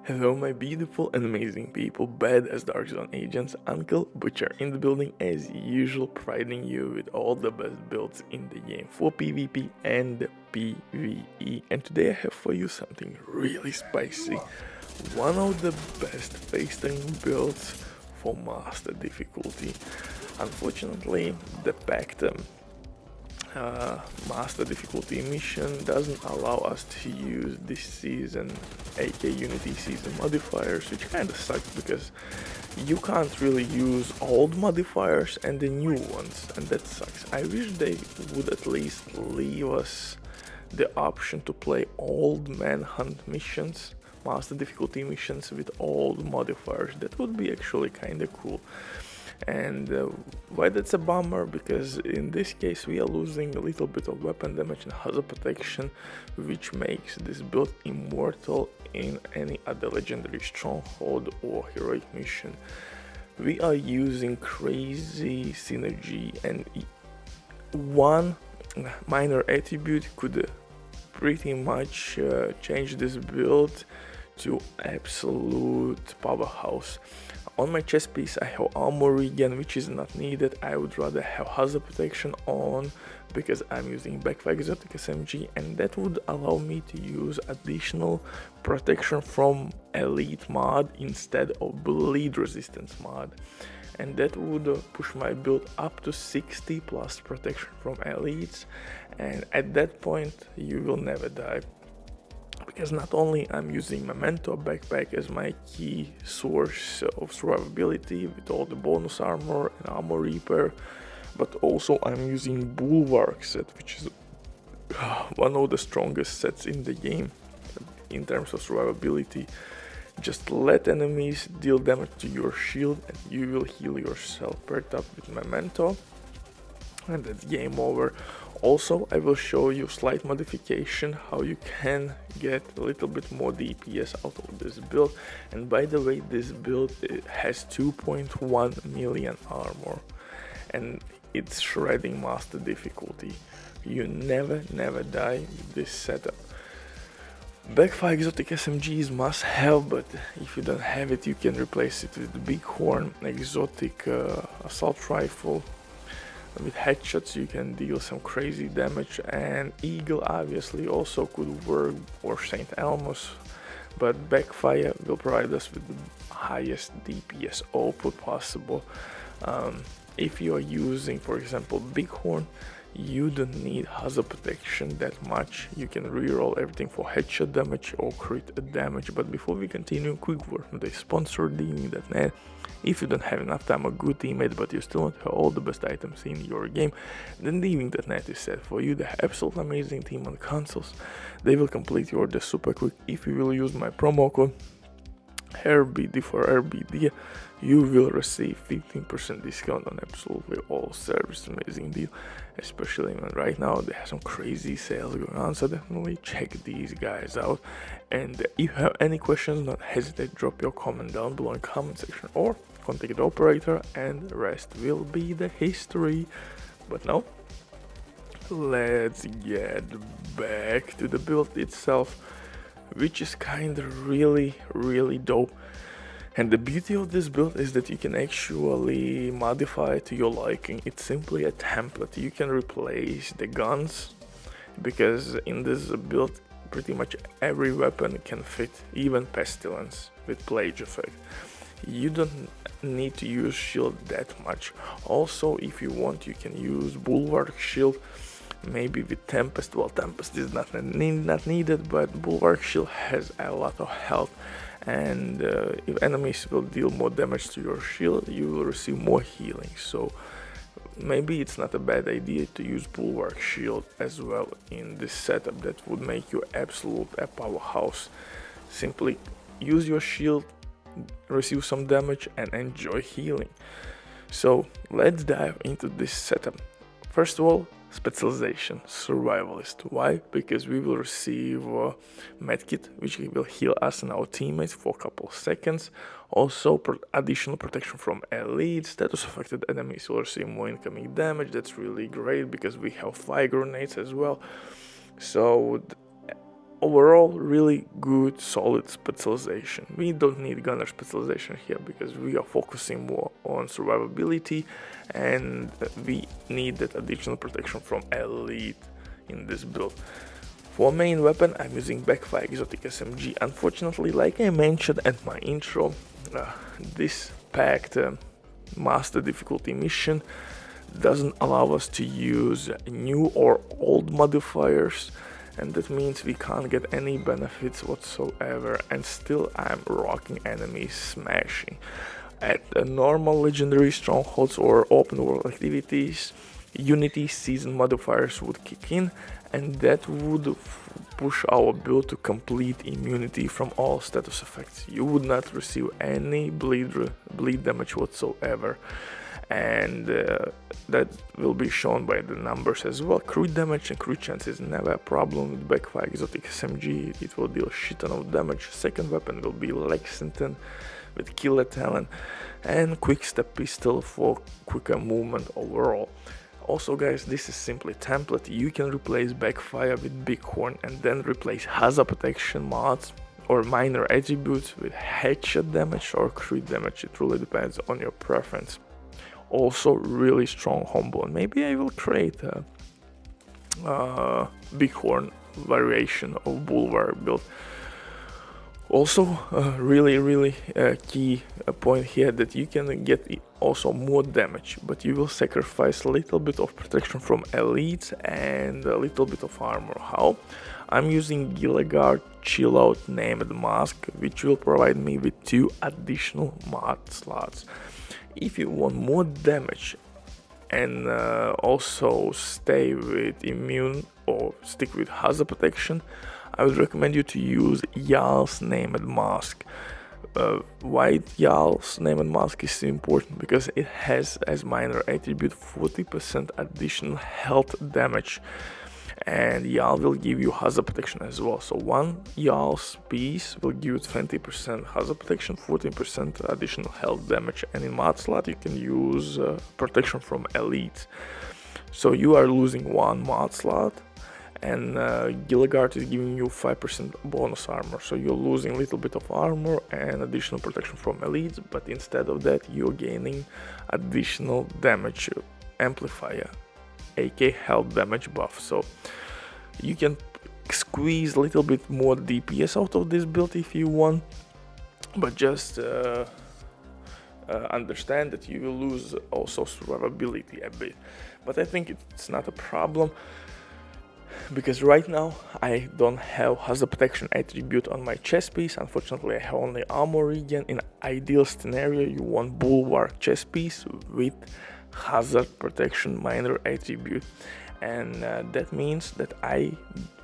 Hello my beautiful and amazing people, bad as Dark Zone agents, Uncle Butcher in the building as usual, providing you with all the best builds in the game for PvP and PvE. And today I have for you something really spicy, one of the best face-turning builds for master difficulty. Unfortunately, the packed master difficulty mission doesn't allow us to use this season AK Unity season modifiers, which kinda sucks because you can't really use old modifiers and the new ones, and that sucks. I wish they would at least leave us the option to play old manhunt missions, master difficulty missions with old modifiers. That would be actually kinda cool. And why that's a bummer, because in this case we are losing a little bit of weapon damage and hazard protection, which makes this build immortal in any other legendary stronghold or heroic mission. We are using crazy synergy, and one minor attribute could pretty much change this build to absolute powerhouse. On my chest piece I have armor regen, which is not needed. I would rather have hazard protection on because I'm using Backfire exotic SMG, and that would allow me to use additional protection from elite mod instead of bleed resistance mod, and that would push my build up to 60 plus protection from elites, and at that point you will never die. Because not only I'm using Memento backpack as my key source of survivability with all the bonus armor and armor repair, but also I'm using Bulwark set, which is one of the strongest sets in the game in terms of survivability. Just let enemies deal damage to your shield and you will heal yourself. Paired up with Memento, and that's game over. Also, I will show you slight modification how you can get a little bit more DPS out of this build. And by the way, this build has 2.1 million armor and it's shredding master difficulty. You never die with this setup. Backfire exotic SMG is must have, but if you don't have it you can replace it with the Bighorn exotic assault rifle. With headshots you can deal some crazy damage, and Eagle obviously also could work, or St. Elmo's, but Backfire will provide us with the highest DPS output possible. If you are using, for example, Bighorn, you don't need hazard protection that much. You can reroll everything for headshot damage or crit damage. But before we continue, quick word from the sponsor, Dini.net. If you don't have enough time or good teammate, but you still want to have all the best items in your game, then Dini.net is set for you. They have absolutely amazing team on consoles. They will complete your order super quick if you will use my promo code RBD for RBD. You will receive 15% discount on absolutely all service. Amazing deal, especially when right now they have some crazy sales going on, so definitely check these guys out. And if you have any questions, don't hesitate to drop your comment down below in the comment section or contact the operator, and the rest will be the history. But now let's get back to the build itself, which is kinda really dope. And the beauty of this build is that you can actually modify it to your liking. It's simply a template. You can replace the guns, because in this build pretty much every weapon can fit, even Pestilence with Plague effect. You don't need to use shield that much. Also, if you want, you can use Bulwark shield, maybe with Tempest. Well, Tempest is not needed, but Bulwark shield has a lot of health, and if enemies will deal more damage to your shield, you will receive more healing. So maybe it's not a bad idea to use Bulwark shield as well in this setup. That would make you absolute a powerhouse. Simply use your shield, receive some damage, and enjoy healing. So let's dive into this setup. First of all, specialization, survivalist. Why? Because we will receive medkit, which will heal us and our teammates for a couple of seconds. Also additional protection from elite. Status affected enemies will receive more incoming damage. That's really great because we have fire grenades as well. So overall, really good, solid specialization. We don't need gunner specialization here because we are focusing more on survivability, and we need that additional protection from elite in this build. For main weapon, I'm using Backfire exotic SMG. Unfortunately, like I mentioned at my intro, this packed master difficulty mission doesn't allow us to use new or old modifiers, and that means we can't get any benefits whatsoever, and still I'm rocking enemies smashing. At normal legendary strongholds or open world activities, Unity season modifiers would kick in, and that would push our build to complete immunity from all status effects. You would not receive any bleed damage whatsoever, and that will be shown by the numbers as well. Crit damage and crit chance is never a problem with Backfire exotic SMG. It will deal a shit ton of damage. Second weapon will be Lexington with killer talent and quick step pistol for quicker movement overall. Also guys, this is simply template. You can replace Backfire with Bighorn and then replace hazard protection mods or minor attributes with headshot damage or crit damage. It really depends on your preference. Also really strong combo, and maybe I will create a Bighorn variation of Bulwark build. Also really key point here that you can get also more damage, but you will sacrifice a little bit of protection from elites and a little bit of armor. How? I'm using Gilligard Chill Out named mask, which will provide me with 2 additional mod slots. If you want more damage and also stay with immune or stick with hazard protection, I would recommend you to use Jarl's named mask. White Jarl's named mask is important because it has as minor attribute 40% additional health damage, and Jarl will give you hazard protection as well. So one Jarl's piece will give you 20% hazard protection, 14% additional health damage, and in mod slot you can use protection from elite. So you are losing one mod slot, and Gilligard is giving you 5% bonus armor, so you're losing a little bit of armor and additional protection from elites, but instead of that you're gaining additional damage amplifier, aka health damage buff. So you can squeeze a little bit more DPS out of this build if you want, but just understand that you will lose also survivability a bit. But I think it's not a problem, because right now I don't have hazard protection attribute on my chest piece. Unfortunately, I have only armor regen. In ideal scenario, you want Bulwark chest piece with hazard protection minor attribute, and that means that I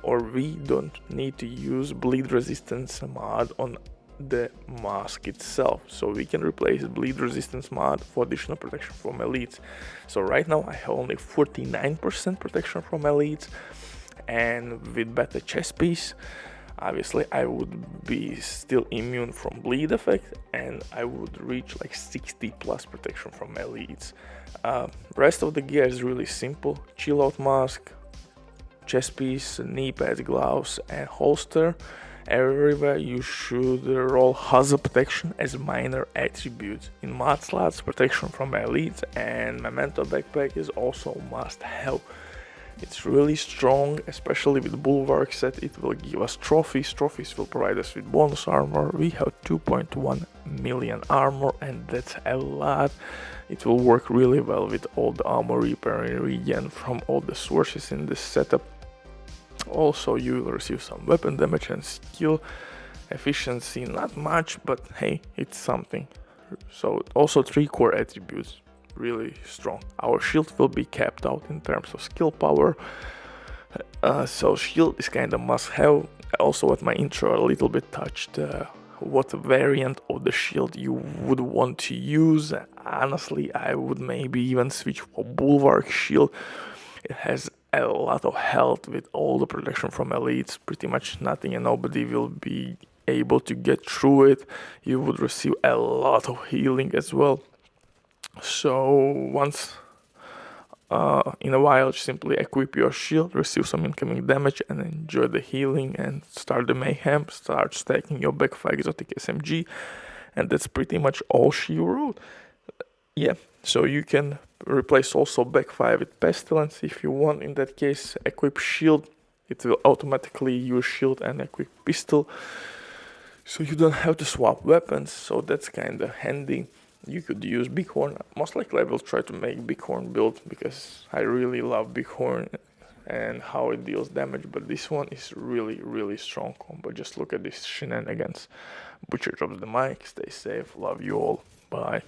or we don't need to use bleed resistance mod on the mask itself, so we can replace bleed resistance mod for additional protection from elites. So right now I have only 49% protection from elites, and with better chest piece obviously I would be still immune from bleed effect, and I would reach like 60 plus protection from elites. Rest of the gear is really simple: chill out mask, chest piece, knee pads, gloves and holster. Everywhere you should roll hazard protection as minor attribute. In mod slots, protection from elites and memento backpack is also must have. It's really strong, especially with Bulwark set. It will give us trophies. Trophies will provide us with bonus armor. We have 2.1 million armor, and that's a lot. It will work really well with all the armor repair and regen from all the sources in this setup. Also, you will receive some weapon damage and skill efficiency. Not much, but hey, it's something. So also 3 core attributes. Really strong. Our shield will be capped out in terms of skill power, so shield is kind of must have. Also at my intro a little bit touched what variant of the shield you would want to use. Honestly, I would maybe even switch for Bulwark shield. It has a lot of health with all the protection from elites. Pretty much nothing and nobody will be able to get through it. You would receive a lot of healing as well. So once In a while, simply equip your shield, receive some incoming damage, and enjoy the healing and start the mayhem. Start stacking your Backfire exotic SMG, and that's pretty much all she wrote. Yeah, so you can replace also Backfire with Pestilence if you want. In that case, equip shield. It will automatically use shield and equip pistol, so you don't have to swap weapons. So that's kind of handy. You could use Bighorn. Most likely I will try to make Bighorn build because I really love Bighorn and how it deals damage, but this one is really strong combo. Just look at these shenanigans. Butcher drops the mic. Stay safe. Love you all. Bye.